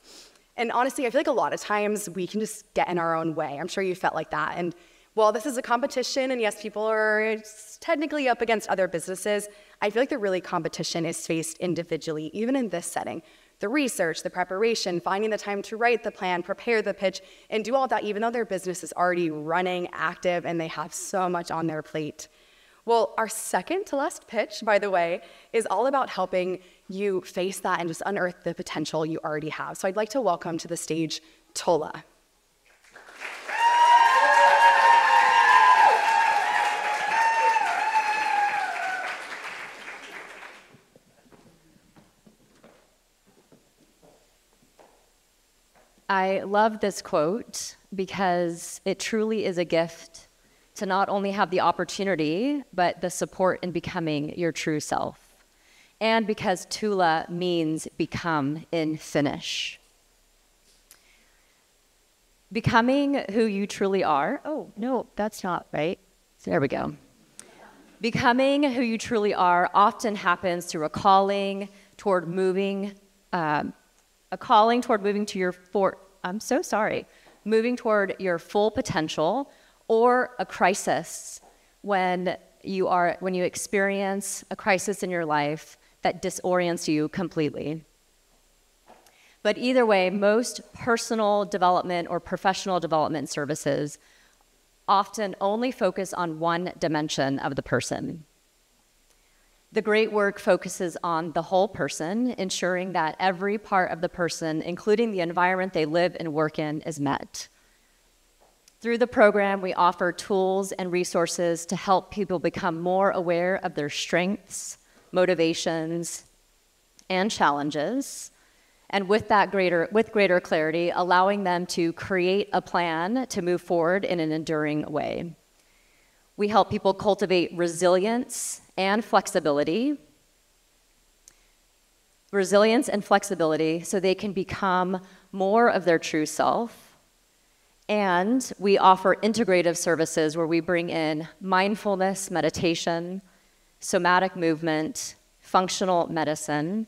And honestly, I feel like a lot of times we can just get in our own way. I'm sure you felt like that. And while this is a competition, and yes, people are technically up against other businesses, I feel like the really competition is faced individually, even in this setting. The research, the preparation, finding the time to write the plan, prepare the pitch, and do all that even though their business is already running, active, and they have so much on their plate. Well, our second to last pitch, by the way, is all about helping you face that and just unearth the potential you already have. So I'd like to welcome to the stage Tola. I love this quote because it truly is a gift to not only have the opportunity, but the support in becoming your true self. And because Tula means become in Finnish. Becoming who you truly are. Oh, no, that's not right. There we go. Becoming who you truly are often happens through a calling toward moving to your moving toward your full potential, or a crisis when you experience a crisis in your life that disorients you completely. But either way, most personal development or professional development services often only focus on one dimension of the person. The great work focuses on the whole person, ensuring that every part of the person, including the environment they live and work in, is met. Through the program, we offer tools and resources to help people become more aware of their strengths, motivations, and challenges, and with greater clarity, allowing them to create a plan to move forward in an enduring way. We help people cultivate resilience and flexibility so they can become more of their true self. And we offer integrative services where we bring in mindfulness, meditation, somatic movement, functional medicine,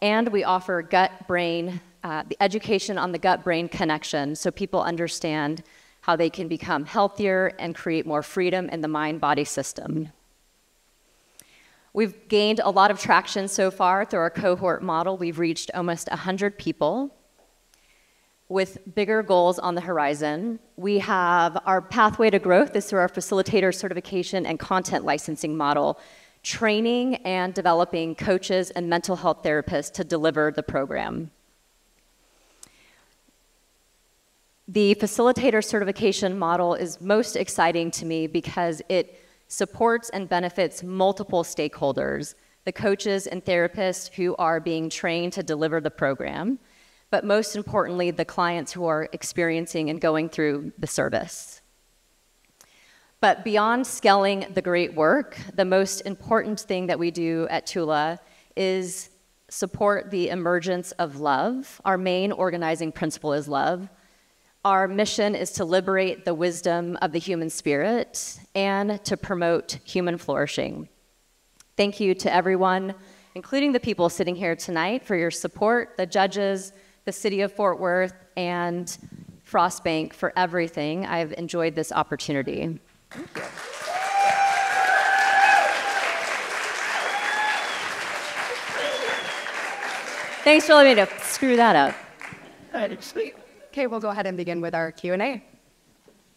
and we offer the education on the gut-brain connection so people understand how they can become healthier and create more freedom in the mind-body system. We've gained a lot of traction so far through our cohort model. We've reached almost 100 people with bigger goals on the horizon. We have our pathway to growth is through our facilitator certification and content licensing model, training and developing coaches and mental health therapists to deliver the program. The facilitator certification model is most exciting to me because it supports and benefits multiple stakeholders, the coaches and therapists who are being trained to deliver the program, but most importantly, the clients who are experiencing and going through the service. But beyond scaling the great work, the most important thing that we do at Tula is support the emergence of love. Our main organizing principle is love. Our mission is to liberate the wisdom of the human spirit and to promote human flourishing. Thank you to everyone, including the people sitting here tonight, for your support, the judges, the City of Fort Worth, and Frost Bank for everything. I've enjoyed this opportunity. Thank you. Thanks for letting me to screw that up. Okay, we'll go ahead and begin with our Q&A.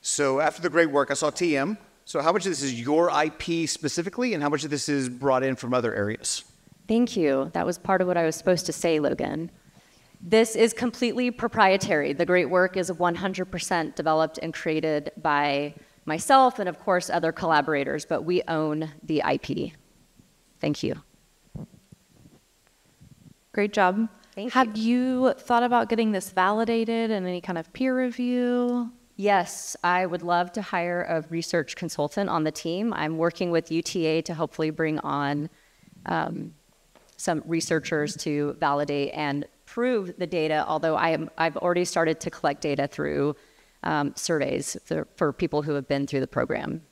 So after the great work, I saw TM. So how much of this is your IP specifically, and how much of this is brought in from other areas? Thank you. That was part of what I was supposed to say, Logan. This is completely proprietary. The great work is 100% developed and created by myself and, of course, other collaborators, but we own the IP. Thank you. Great job. Thank Have you thought about getting this validated in any kind of peer review? Yes, I would love to hire a research consultant on the team. I'm working with UTA to hopefully bring on some researchers to validate and prove the data, although I've already started to collect data through surveys for people who have been through the program.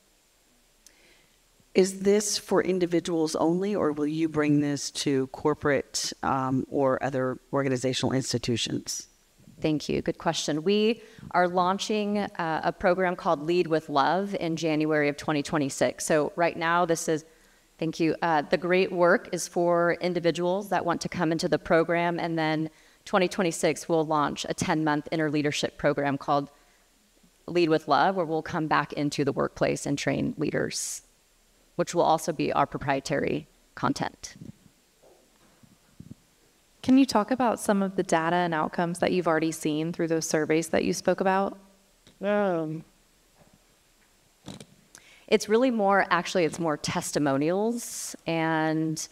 Is this for individuals only, or will you bring this to corporate or other organizational institutions? Thank you. Good question. We are launching a program called Lead with Love in January of 2026. So right now, thank you. The great work is for individuals that want to come into the program, and then 2026 we'll launch a 10-month inner leadership program called Lead with Love, where we'll come back into the workplace and train leaders, which will also be our proprietary content. Can you talk about some of the data and outcomes that you've already seen through those surveys that you spoke about? It's really more, actually, it's more testimonials, and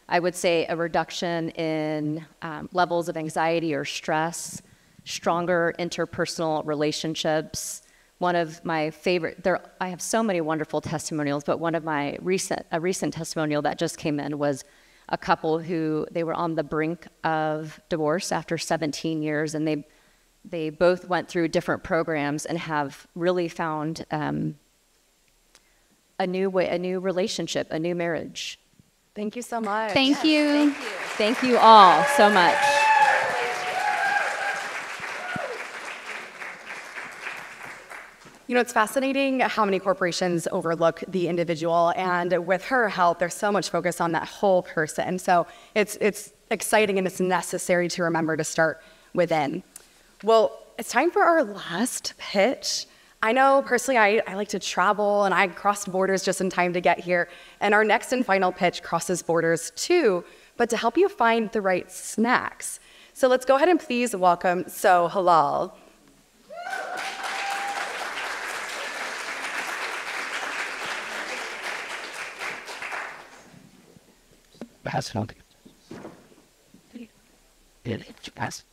I would say a reduction in levels of anxiety or stress, stronger interpersonal relationships. One of my favorite, I have so many wonderful testimonials, but one of my a recent testimonial that just came in was a couple who, they were on the brink of divorce after 17 years, and They both went through different programs and have really found a new relationship, a new marriage. Thank you so much. Thank you. Thank you all so much. You know, it's fascinating how many corporations overlook the individual, and with her help, there's so much focus on that whole person. So it's exciting and it's necessary to remember to start within. Well, it's time for our last pitch. I know personally I like to travel, and I crossed borders just in time to get here. And our next and final pitch crosses borders too, but to help you find the right snacks. So let's go ahead and please welcome So Halal. Pass it on to you. Pass.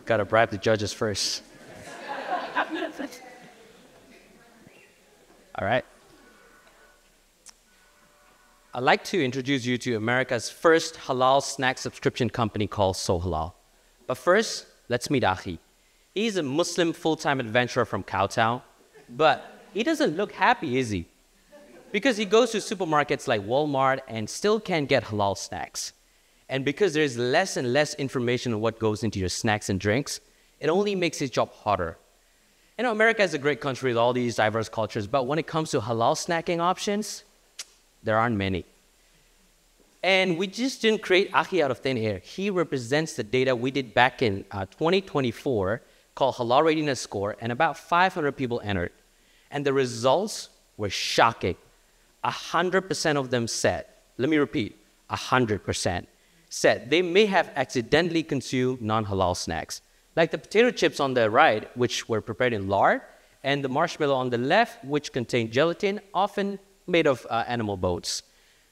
Gotta bribe the judges first. All right. I'd like to introduce you to America's first halal snack subscription company called So Halal. But first, let's meet Ahi. He's a Muslim full-time adventurer from Cowtown, but he doesn't look happy, is he? Because he goes to supermarkets like Walmart and still can't get halal snacks. And because there's less and less information on what goes into your snacks and drinks, it only makes his job harder. You know, America is a great country with all these diverse cultures, but when it comes to halal snacking options, there aren't many. And we just didn't create Ahi out of thin air. He represents the data we did back in 2024 called Halal Readiness Score, and about 500 people entered. And the results were shocking. 100% of them said, let me repeat, 100% said they may have accidentally consumed non-halal snacks, like the potato chips on the right, which were prepared in lard, and the marshmallow on the left, which contained gelatin, often made of animal bones.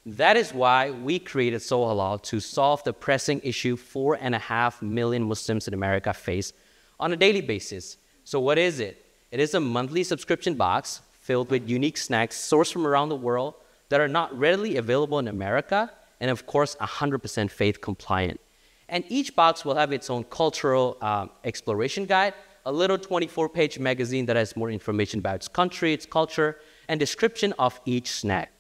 That is why we created So Halal to solve the pressing issue 4.5 million Muslims in America face on a daily basis. So what is it? It is a monthly subscription box filled with unique snacks sourced from around the world that are not readily available in America, and of course, 100% faith compliant. And each box will have its own cultural exploration guide, a little 24-page magazine that has more information about its country, its culture, and description of each snack.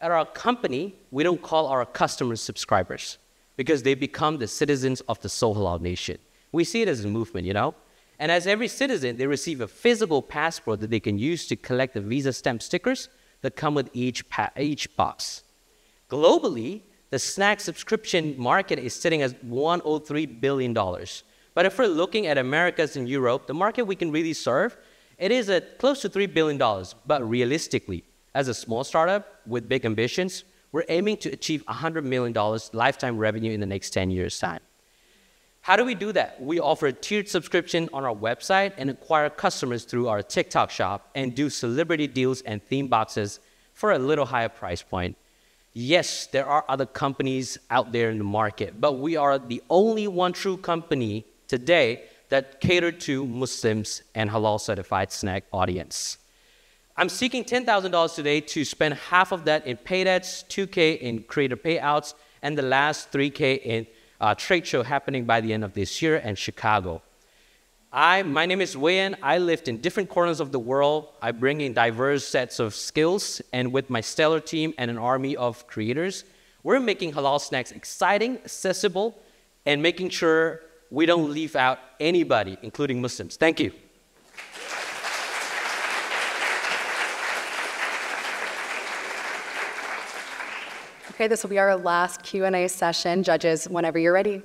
At our company, we don't call our customers subscribers because they become the citizens of the So Halal nation. We see it as a movement, you know? And as every citizen, they receive a physical passport that they can use to collect the Visa stamp stickers that come with each box. Globally, the snack subscription market is sitting at $103 billion. But if we're looking at Americas and Europe, the market we can really serve, it is at close to $3 billion. But realistically, as a small startup with big ambitions, we're aiming to achieve $100 million lifetime revenue in the next 10 years' time. How do we do that? We offer a tiered subscription on our website and acquire customers through our TikTok shop and do celebrity deals and theme boxes for a little higher price point. Yes, there are other companies out there in the market, but we are the only one true company today that cater to Muslims and halal certified snack audience. I'm seeking $10,000 today to spend half of that in paid ads, $2K in creator payouts, and the last $3K in trade show happening by the end of this year in Chicago. My name is Wayan. I lived in different corners of the world. I bring in diverse sets of skills, and with my stellar team and an army of creators, we're making halal snacks exciting, accessible, and making sure we don't leave out anybody, including Muslims. Thank you. Okay, this will be our last Q&A session. Judges, whenever you're ready.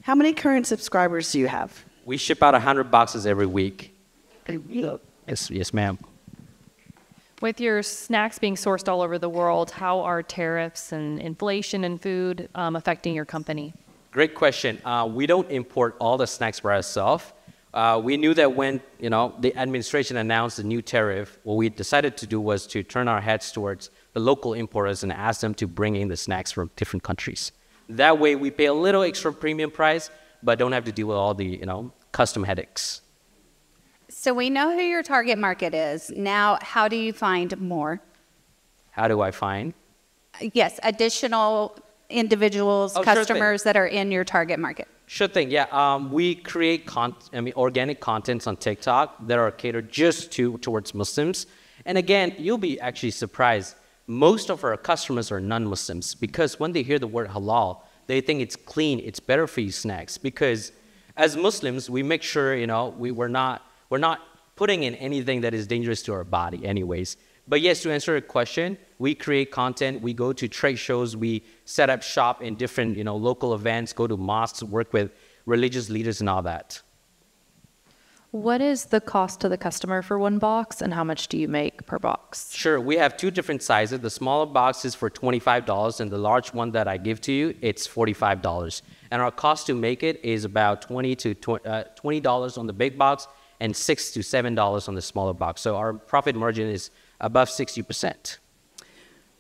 How many current subscribers do you have? We ship out 100 boxes every week. Yes, ma'am. With your snacks being sourced all over the world, how are tariffs and inflation and food affecting your company? Great question. We don't import all the snacks by ourselves. We knew that when the administration announced the new tariff, what we decided to do was to turn our heads towards the local importers and ask them to bring in the snacks from different countries. That way, we pay a little extra premium price, but don't have to deal with all the custom headaches. So we know who your target market is. Now, how do you find more? How do I find? Yes, additional individuals, Oh, sure customers that are in your target market. Sure thing, yeah. We create organic contents on TikTok that are catered just towards Muslims. And again, you'll be actually surprised. Most of our customers are non-Muslims because when they hear the word halal, they think it's clean, it's better for you snacks. Because as Muslims, we make sure, we're not putting in anything that is dangerous to our body anyways. But yes, to answer your question, we create content, we go to trade shows, we set up shop in different, local events, go to mosques, work with religious leaders and all that. What is the cost to the customer for one box, and how much do you make per box? Sure, we have two different sizes. The smaller box is for $25, and the large one that I give to you, it's $45. And our cost to make it is about $20 on the big box and $6 to $7 on the smaller box. So our profit margin is above 60%.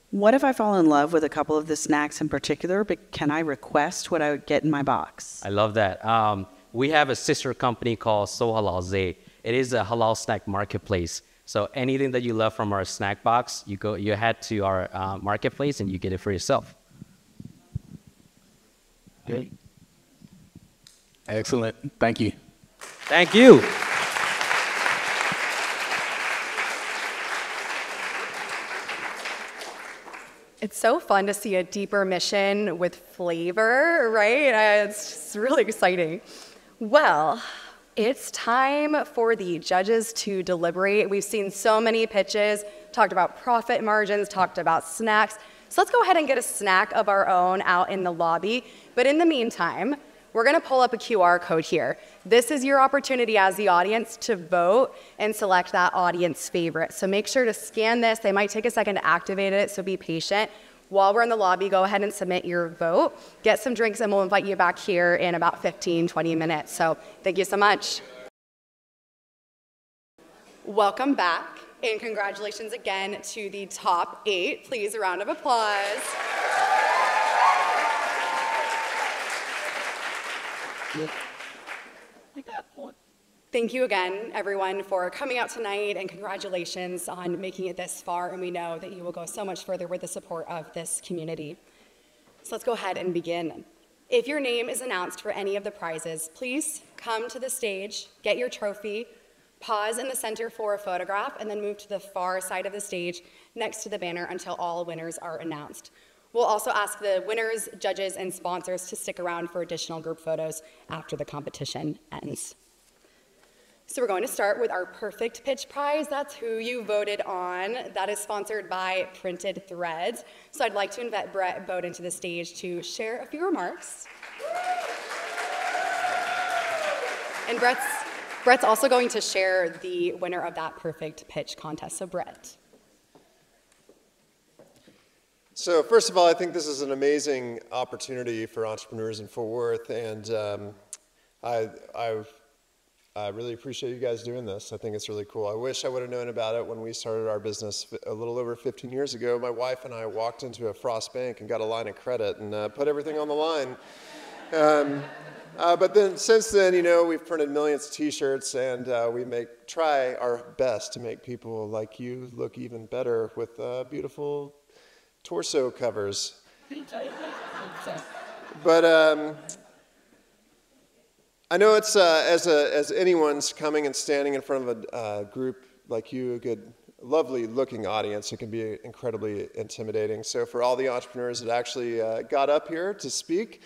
What if I fall in love with a couple of the snacks in particular, but can I request what I would get in my box? I love that. We have a sister company called So Halal Zay. It is a halal snack marketplace. So anything that you love from our snack box, you head to our marketplace and you get it for yourself. Okay. Excellent. Thank you. Thank you. It's so fun to see a deeper mission with flavor, right? It's just really exciting. Well, it's time for the judges to deliberate. We've seen so many pitches, talked about profit margins, talked about snacks. So let's go ahead and get a snack of our own out in the lobby. But in the meantime, we're going to pull up a QR code here. This is your opportunity as the audience to vote and select that audience favorite. So make sure to scan this. They might take a second to activate it, so be patient. While we're in the lobby, go ahead and submit your vote. Get some drinks, and we'll invite you back here in about 15, 20 minutes. So thank you so much. Welcome back, and congratulations again to the top 8. Please, a round of applause. Thank you again, everyone, for coming out tonight, and congratulations on making it this far, and we know that you will go so much further with the support of this community. So let's go ahead and begin. If your name is announced for any of the prizes, please come to the stage, get your trophy, pause in the center for a photograph, and then move to the far side of the stage next to the banner until all winners are announced. We'll also ask the winners, judges, and sponsors to stick around for additional group photos after the competition ends. So we're going to start with our Perfect Pitch Prize. That's who you voted on. That is sponsored by Printed Threads. So I'd like to invite Brett Bowden to the stage to share a few remarks. And Brett's also going to share the winner of that Perfect Pitch contest. So Brett. So first of all, I think this is an amazing opportunity for entrepreneurs in Fort Worth, and I really appreciate you guys doing this. I think it's really cool. I wish I would have known about it when we started our business a little over 15 years ago. My wife and I walked into a Frost Bank and got a line of credit and put everything on the line. But then since then, we've printed millions of T-shirts, and we try our best to make people like you look even better with beautiful torso covers. But I know it's as anyone's coming and standing in front of a group like you, a good, lovely-looking audience, it can be incredibly intimidating. So for all the entrepreneurs that actually got up here to speak,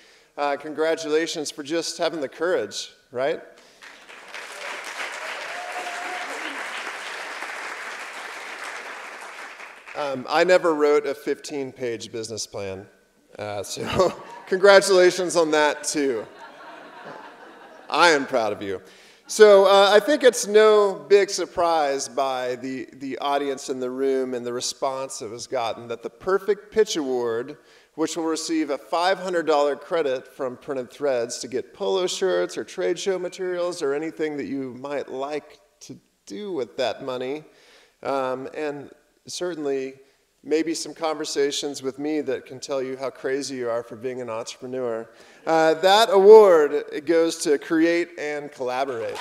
congratulations for just having the courage, right? I never wrote a 15-page business plan, so congratulations on that too. I am proud of you. So I think it's no big surprise by the audience in the room and the response it was gotten that the Perfect Pitch Award, which will receive a $500 credit from Printed Threads to get polo shirts or trade show materials or anything that you might like to do with that money, and certainly maybe some conversations with me that can tell you how crazy you are for being an entrepreneur. That award goes to Create and Collaborate.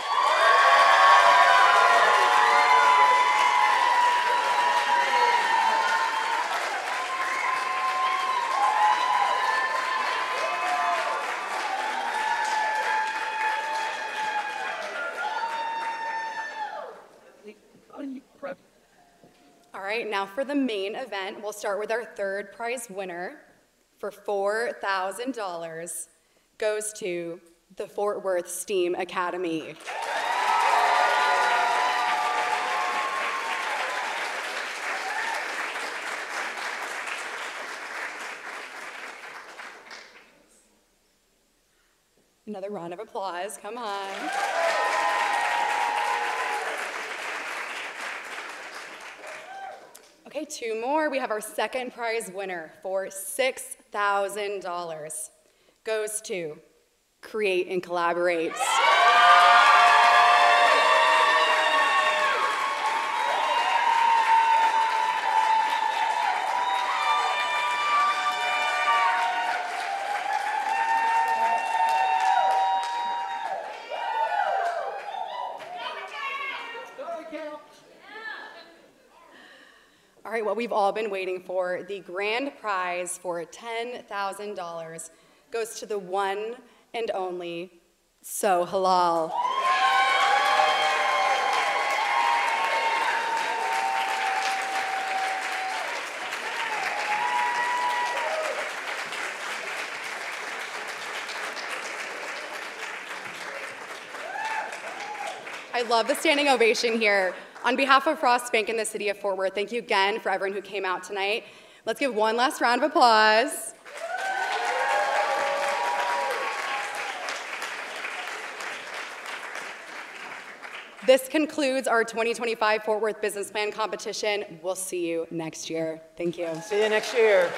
right, now for the main event, we'll start with our third prize winner for $4,000 goes to the Fort Worth STEAM Academy. Another round of applause, come on. Okay, two more. We have our second prize winner for $6,000. Goes to Create and Collaborate. All right, what we've all been waiting for, the grand prize for $10,000 goes to the one and only So Halal. I love the standing ovation here. On behalf of Frost Bank and the City of Fort Worth, thank you again for everyone who came out tonight. Let's give one last round of applause. This concludes our 2025 Fort Worth Business Plan competition. We'll see you next year. Thank you. See you next year.